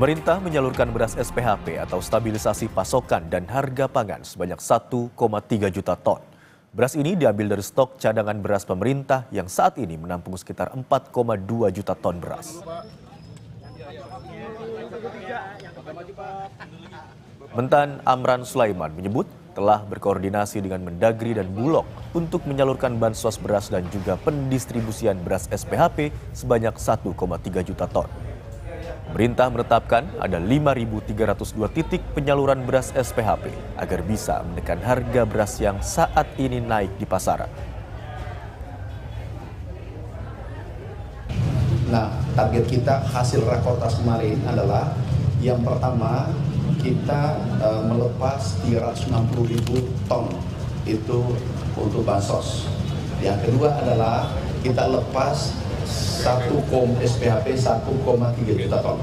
Pemerintah menyalurkan beras SPHP atau stabilisasi pasokan dan harga pangan sebanyak 1,3 juta ton. Beras ini diambil dari stok cadangan beras pemerintah yang saat ini menampung sekitar 4,2 juta ton beras. Mentan Amran Sulaiman menyebut telah berkoordinasi dengan Mendagri dan Bulog untuk menyalurkan bansos beras dan juga pendistribusian beras SPHP sebanyak 1,3 juta ton. Pemerintah menetapkan ada 5.302 titik penyaluran beras SPHP agar bisa menekan harga beras yang saat ini naik di pasaran. Nah, target kita hasil rakortas kemarin adalah yang pertama kita melepas 360.000 ton itu untuk bansos. Yang kedua adalah kita lepas SPHP 1,3 juta ton.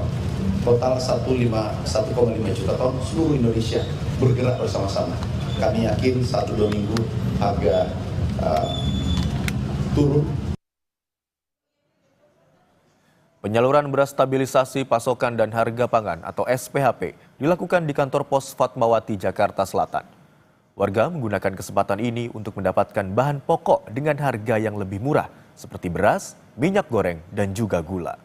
Total 1,5 juta ton seluruh Indonesia bergerak bersama-sama. Kami yakin 1-2 minggu harga turun. Penyaluran beras stabilisasi pasokan dan harga pangan atau SPHP dilakukan di kantor pos Fatmawati, Jakarta Selatan. Warga menggunakan kesempatan ini untuk mendapatkan bahan pokok dengan harga yang lebih murah seperti beras, minyak goreng, dan juga gula.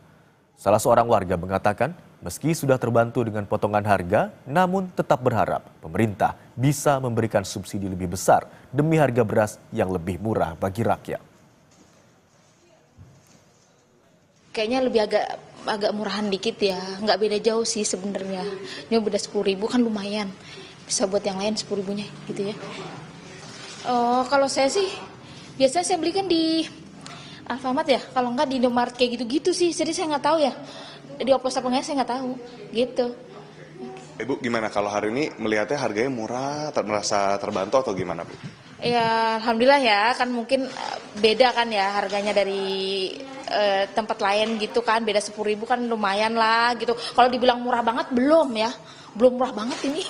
Salah seorang warga mengatakan meski sudah terbantu dengan potongan harga, namun tetap berharap pemerintah bisa memberikan subsidi lebih besar demi harga beras yang lebih murah bagi rakyat. Kayaknya lebih agak murahan dikit ya, nggak beda jauh sih sebenarnya. Ini beda 10.000 kan lumayan, bisa buat yang lain 10.000-nya gitu ya. Kalau saya sih biasanya saya belikan di Alfamart ya, kalau nggak di Indomaret kayak gitu-gitu sih. Jadi saya nggak tahu ya, di oplos apa nggak saya nggak tahu gitu. Ibu gimana kalau hari ini melihatnya harganya murah, merasa terbantu atau gimana Bu? Ya alhamdulillah ya, kan mungkin beda kan ya harganya dari tempat lain gitu kan, beda 10.000 kan lumayan lah gitu. Kalau dibilang murah banget belum ya, belum murah banget ini.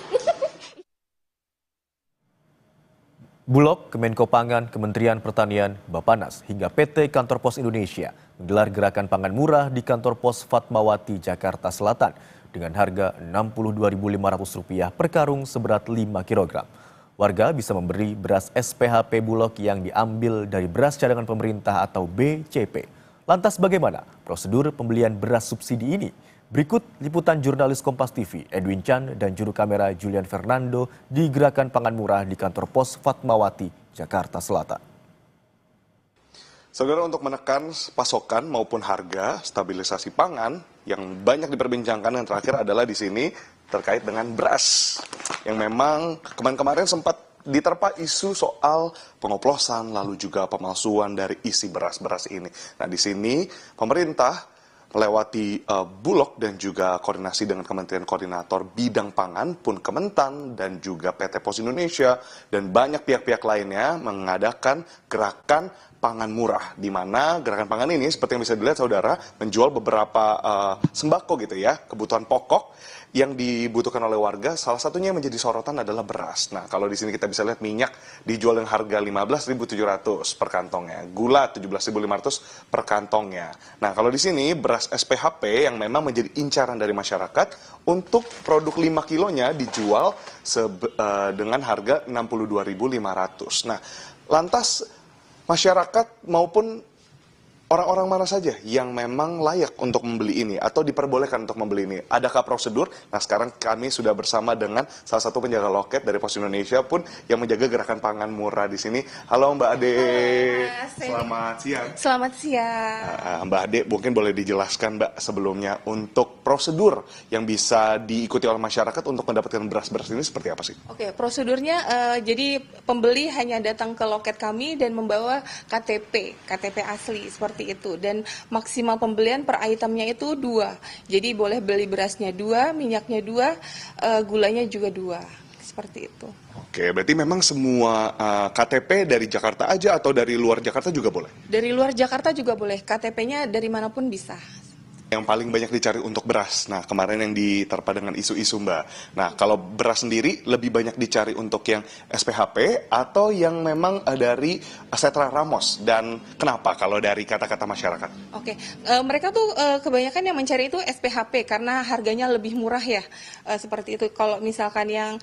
Bulog, Kemenko Pangan, Kementerian Pertanian, Bappenas, hingga PT Kantor Pos Indonesia menggelar gerakan pangan murah di kantor pos Fatmawati, Jakarta Selatan dengan harga Rp62.500 per karung seberat 5 kg. Warga bisa memberi beras SPHP Bulog yang diambil dari beras cadangan pemerintah atau BCP. Lantas bagaimana prosedur pembelian beras subsidi ini? Berikut liputan jurnalis Kompas TV Edwin Chan dan juru kamera Julian Fernando di Gerakan Pangan Murah di kantor pos Fatmawati, Jakarta Selatan. Saudara, untuk menekan pasokan maupun harga stabilisasi pangan yang banyak diperbincangkan yang terakhir adalah di sini terkait dengan beras yang memang kemarin sempat diterpa isu soal pengoplosan lalu juga pemalsuan dari isi beras-beras ini. Nah, di sini pemerintah melewati Bulog dan juga koordinasi dengan Kementerian Koordinator Bidang Pangan pun Kementan dan juga PT Pos Indonesia dan banyak pihak-pihak lainnya mengadakan gerakan pangan murah, di mana gerakan pangan ini seperti yang bisa dilihat saudara menjual beberapa sembako gitu ya, kebutuhan pokok yang dibutuhkan oleh warga. Salah satunya yang menjadi sorotan adalah beras. Nah, kalau di sini kita bisa lihat minyak dijual dengan harga 15.700 per kantongnya, gula 17.500 per kantongnya. Nah, kalau di sini beras SPHP yang memang menjadi incaran dari masyarakat untuk produk 5 kilonya dijual dengan harga 62.500. Nah, lantas masyarakat maupun orang-orang mana saja yang memang layak untuk membeli ini atau diperbolehkan untuk membeli ini? Adakah prosedur? Nah, sekarang kami sudah bersama dengan salah satu penjaga loket dari Pos Indonesia pun yang menjaga gerakan pangan murah di sini. Halo Mbak Ade. Selamat siang. Selamat siang. Mbak Ade, mungkin boleh dijelaskan Mbak sebelumnya untuk prosedur yang bisa diikuti oleh masyarakat untuk mendapatkan beras-beras ini seperti apa sih? Oke, prosedurnya jadi pembeli hanya datang ke loket kami dan membawa KTP asli seperti itu, dan maksimal pembelian per itemnya itu 2. Jadi boleh beli berasnya 2, minyaknya 2, gulanya juga 2. Seperti itu. Oke, berarti memang semua KTP dari Jakarta aja atau dari luar Jakarta juga boleh? Dari luar Jakarta juga boleh, KTP-nya dari manapun bisa. yang paling banyak dicari untuk beras. Nah, kemarin yang diterpa dengan isu-isu Mbak. Nah, kalau beras sendiri lebih banyak dicari untuk yang SPHP atau yang memang dari Setra Ramos. Dan kenapa kalau dari kata-kata masyarakat? Oke, mereka tuh kebanyakan yang mencari itu SPHP karena harganya lebih murah ya, seperti itu. Kalau misalkan yang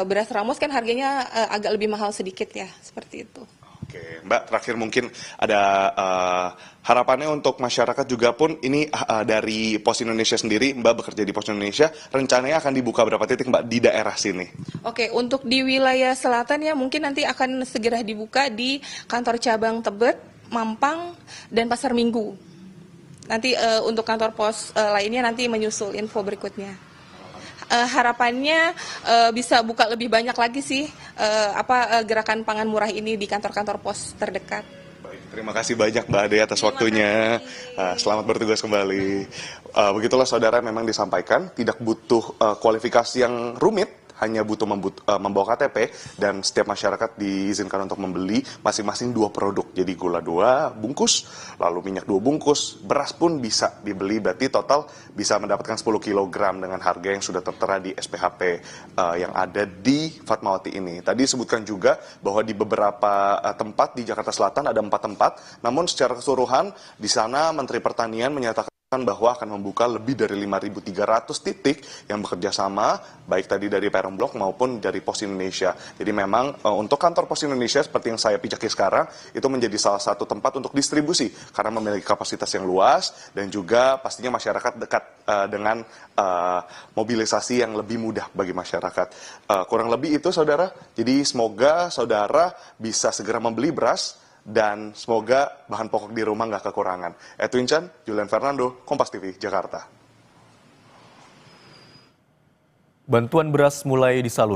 beras Ramos kan harganya agak lebih mahal sedikit ya, seperti itu. Oke, Mbak, terakhir mungkin ada harapannya untuk masyarakat juga pun ini dari Pos Indonesia sendiri, Mbak bekerja di Pos Indonesia, rencananya akan dibuka berapa titik Mbak di daerah sini? Oke, untuk di wilayah selatan ya mungkin nanti akan segera dibuka di kantor cabang Tebet, Mampang, dan Pasar Minggu. Nanti untuk kantor pos lainnya nanti menyusul info berikutnya. Harapannya bisa buka lebih banyak lagi sih gerakan pangan murah ini di kantor-kantor pos terdekat. Baik, terima kasih banyak Mbak Ade atas waktunya. Selamat bertugas kembali. Begitulah saudara, memang disampaikan tidak butuh kualifikasi yang rumit, hanya butuh membawa KTP dan setiap masyarakat diizinkan untuk membeli masing-masing 2 produk. Jadi gula 2 bungkus, lalu minyak 2 bungkus, beras pun bisa dibeli, berarti total bisa mendapatkan 10 kg dengan harga yang sudah tertera di SPHP yang ada di Fatmawati ini. Tadi disebutkan juga bahwa di beberapa tempat di Jakarta Selatan ada 4 tempat, namun secara keseluruhan di sana Menteri Pertanian menyatakan bahwa akan membuka lebih dari 5.300 titik yang bekerja sama, baik tadi dari Perum Blok maupun dari Pos Indonesia. Jadi memang untuk kantor Pos Indonesia seperti yang saya pijaki sekarang, itu menjadi salah satu tempat untuk distribusi karena memiliki kapasitas yang luas dan juga pastinya masyarakat dekat dengan mobilisasi yang lebih mudah bagi masyarakat. Kurang lebih itu saudara, jadi semoga saudara bisa segera membeli beras dan semoga bahan pokok di rumah nggak kekurangan. Edwin Chan, Julian Fernando, Kompas TV, Jakarta. Bantuan beras mulai disalurkan.